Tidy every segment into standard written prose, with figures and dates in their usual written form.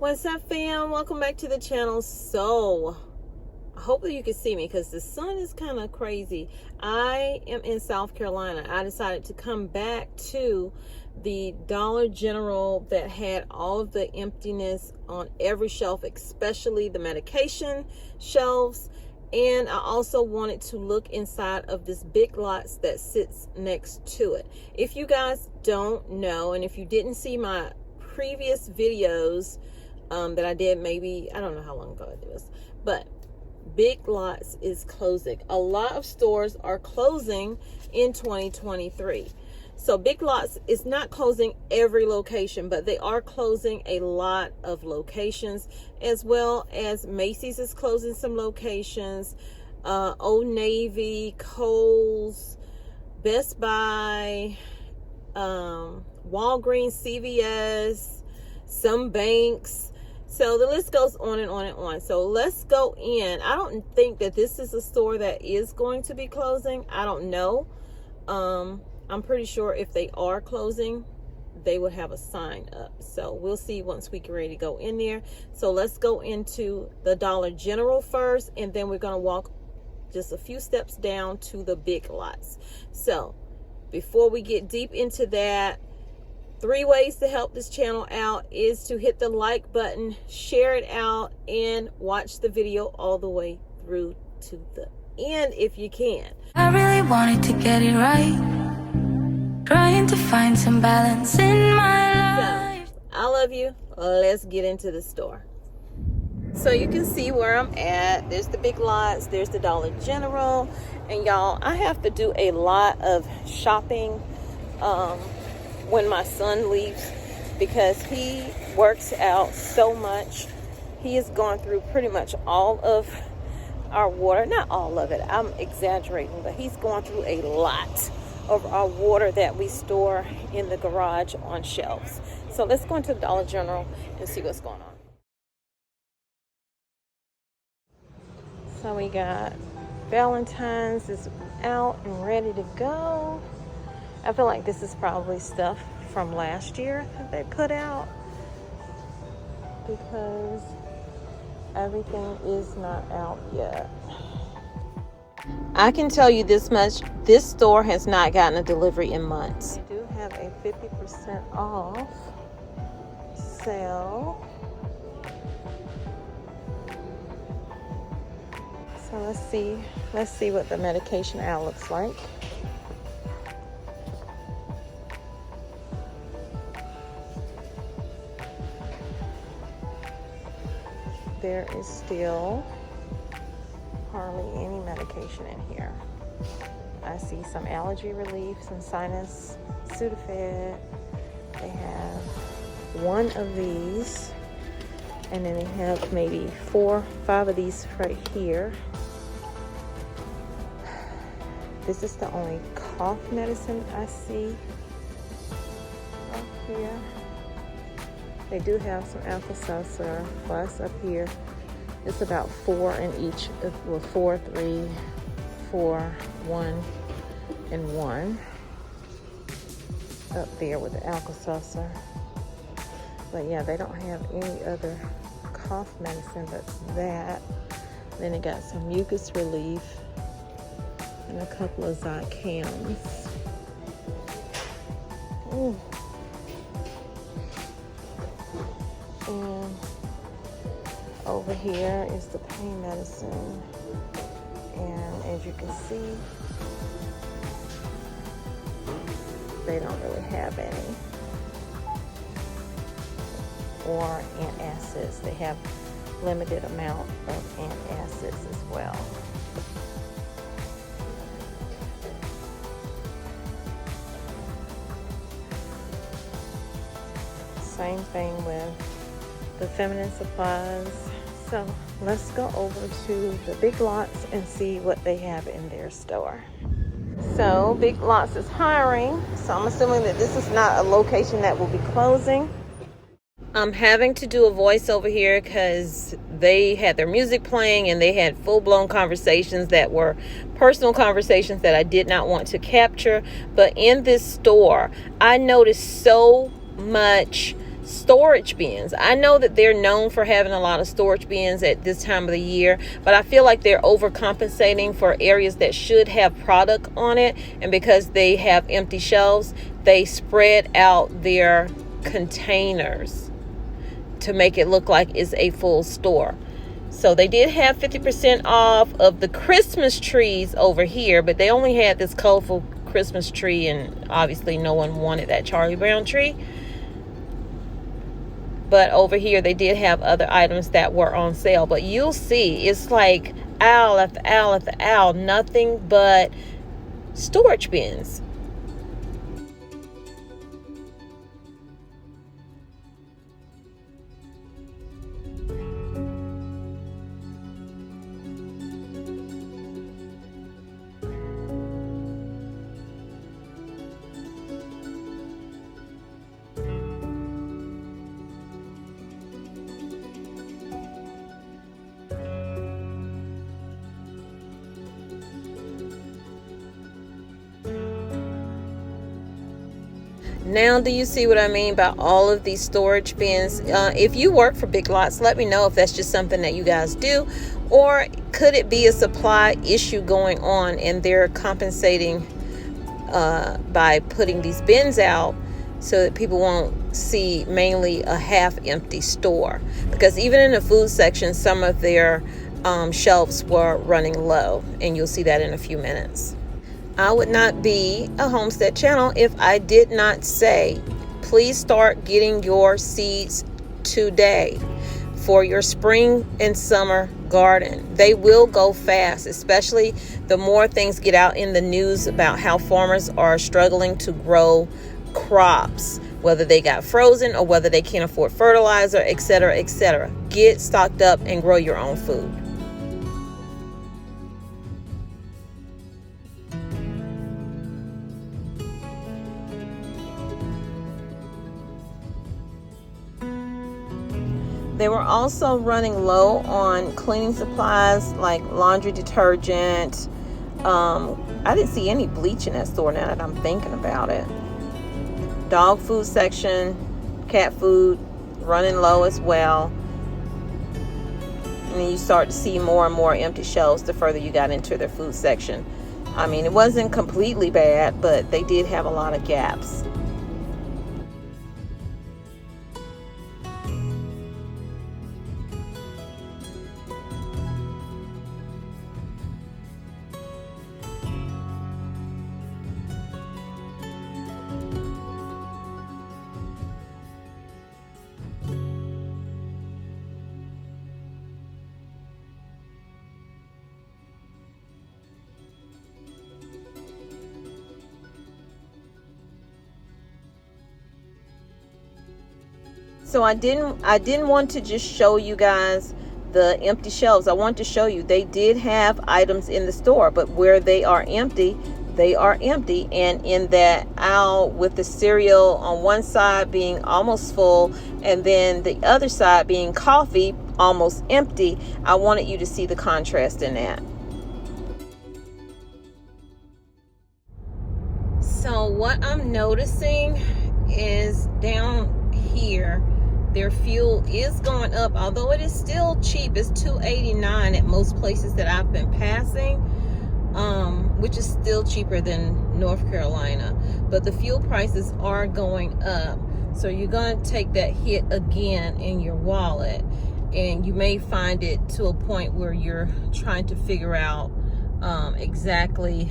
What's up, fam? Welcome back to the channel. So I hope that you can see me because the sun is kind of crazy. I am in South Carolina. I decided to come back to the Dollar General that had all of the emptiness on every shelf, especially the medication shelves. And I also wanted to look inside of this Big Lots that sits next to it. If you guys don't know, and if you didn't see my previous videos that I did, maybe, I don't know how long ago I did this, but Big Lots is closing. A lot of stores are closing in 2023. So Big Lots is not closing every location, but they are closing a lot of locations, as well as Macy's is closing some locations, Old Navy, Kohl's, Best Buy, Walgreens, CVS, some banks. So the list goes on and on and on. So let's go in. I don't think that this is a store that is going to be closing. I don't know. I'm pretty sure if they are closing, they would have a sign up. So we'll see once we get ready to go in there. So let's go into the Dollar General first, and then we're going to walk just a few steps down to the Big Lots. So before we get deep into that, 3 ways to help this channel out is to hit the like button, share it out, and watch the video all the way through to the end if you can. I really wanted to get it right, trying to find some balance in my life. So, I love you. Let's get into the store. So you can see where I'm at. There's the Big Lots, there's the Dollar General, and y'all, I have to do a lot of shopping when my son leaves, because he works out so much. He has gone through pretty much all of our water. Not all of it, I'm exaggerating, but he's gone through a lot of our water that we store in the garage on shelves. So let's go into the Dollar General and see what's going on. So we got Valentine's is out and ready to go. I feel like this is probably stuff from last year that they put out, because everything is not out yet. I can tell you this much, this store has not gotten a delivery in months. They do have a 50% off sale. So let's see what the medication aisle looks like. There is still hardly any medication in here. I see some allergy relief, some sinus, Sudafed. They have 1 of these, and then they have maybe 4, 5 of these right here. This is the only cough medicine I see up here. They do have some Alka-Seltzer Plus up here. It's about 4 in each, well, 4, 3, 4, 1, and 1 up there with the Alka-Seltzer. But yeah, they don't have any other cough medicine but that. Then they got some mucus relief and a couple of Zicams. And over here is the pain medicine, and as you can see, they don't really have any. Or antacids. They have limited amount of antacids as well. Same thing with the feminine supplies. So let's go over to the Big Lots and see what they have in their store. So Big Lots is hiring, so I'm assuming that this is not a location that will be closing. I'm having to do a voiceover here because they had their music playing and they had full-blown conversations that were personal conversations that I did not want to capture. But in this store, I noticed so much storage bins. I know that they're known for having a lot of storage bins at this time of the year, but I feel like they're overcompensating for areas that should have product on it. And because they have empty shelves, they spread out their containers to make it look like it's a full store. So they did have 50% off of the Christmas trees over here, but they only had this colorful Christmas tree, and obviously no one wanted that Charlie Brown tree. But over here they did have other items that were on sale. But you'll see it's like aisle after aisle after aisle, nothing but storage bins. Now, do you see what I mean by all of these storage bins? If you work for Big Lots, let me know if that's just something that you guys do, or could it be a supply issue going on and they're compensating by putting these bins out so that people won't see mainly a half empty store? Because even in the food section, some of their shelves were running low, and you'll see that in a few minutes. I would not be a Homestead channel if I did not say, please start getting your seeds today for your spring and summer garden. They will go fast, especially the more things get out in the news about how farmers are struggling to grow crops, whether they got frozen or whether they can't afford fertilizer, etc., etc. Get stocked up and grow your own food. They were also running low on cleaning supplies like laundry detergent. I didn't see any bleach in that store now that I'm thinking about it. Dog food section, cat food, running low as well. And then you start to see more and more empty shelves the further you got into their food section. I mean, it wasn't completely bad, but they did have a lot of gaps. So I didn't want to just show you guys the empty shelves. I want to show you they did have items in the store, but where they are empty, they are empty. And in that aisle with the cereal on one side being almost full and then the other side being coffee almost empty, I wanted you to see the contrast in that. So what I'm noticing is down here, their fuel is going up, although it is still cheap. It's $2.89 at most places that I've been passing, which is still cheaper than North Carolina. But the fuel prices are going up. So you're going to take that hit again in your wallet. And you may find it to a point where you're trying to figure out exactly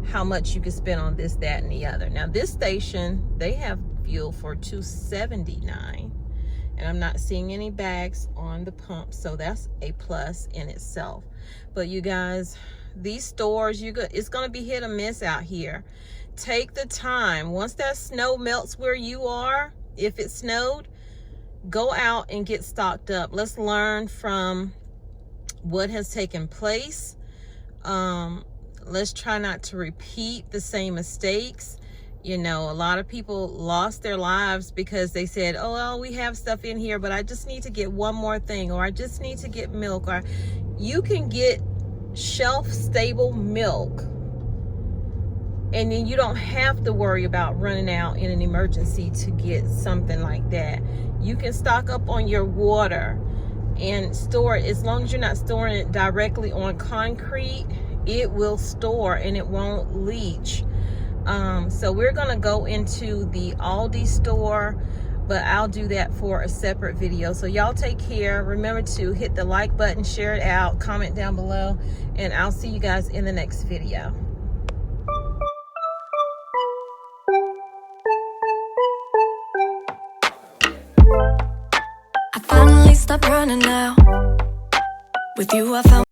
how much you can spend on this, that, and the other. Now, this station, they have fuel for $2.79. And I'm not seeing any bags on the pump, so that's a plus in itself. But you guys, these stores, it's going to be hit or miss out here. Take the time. Once that snow melts where you are, if it snowed, go out and get stocked up. Let's learn from what has taken place. Let's try not to repeat the same mistakes. You know, a lot of people lost their lives because they said, oh, well, we have stuff in here, but I just need to get one more thing, or I just need to get milk. Or you can get shelf-stable milk And then you don't have to worry about running out in an emergency to get something like that. You can stock up on your water and store it. As long as you're not storing it directly on concrete, it will store and it won't leach. So we're gonna go into the Aldi store, but I'll do that for a separate video. So y'all take care. Remember to hit the like button, share it out, comment down below, and I'll see you guys in the next video. I finally stopped running now. With you, I found